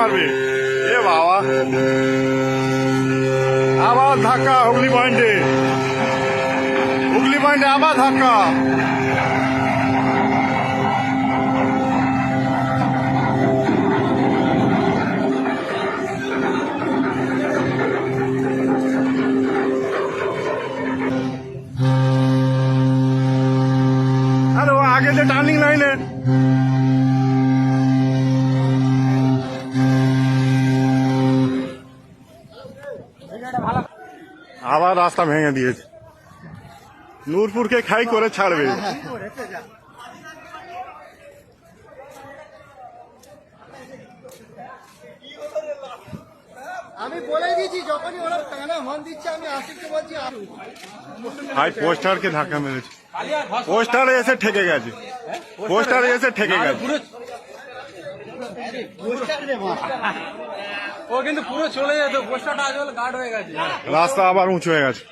মারবে। এ বাবা, আবার ধাক্কা হুগলি পয়েন্টে, হুগলি পয়েন্টে আবার ধাক্কা। আরে ও আগে যে টার্নিং লাইনে, আবার রাস্তা ভেঙে দিয়েছে। নূরপুরকে খাই করে ছাড়বে। আমি বলে দিয়েছি যখনই ওরা টানা হর্ন দিচ্ছে আমি আশিককে বলছি ভাই পোস্টারকে ধাক্কা মেরেছে, পোস্টারে এসে ঠেকে গেছে, পোস্টারে এসে ঠেকে গেছে। ও কিন্তু পুরো চলে যেত, পোস্টারটা আজ গার্ড হয়ে গেছে। রাস্তা আবার উঁচু হয়ে গেছে।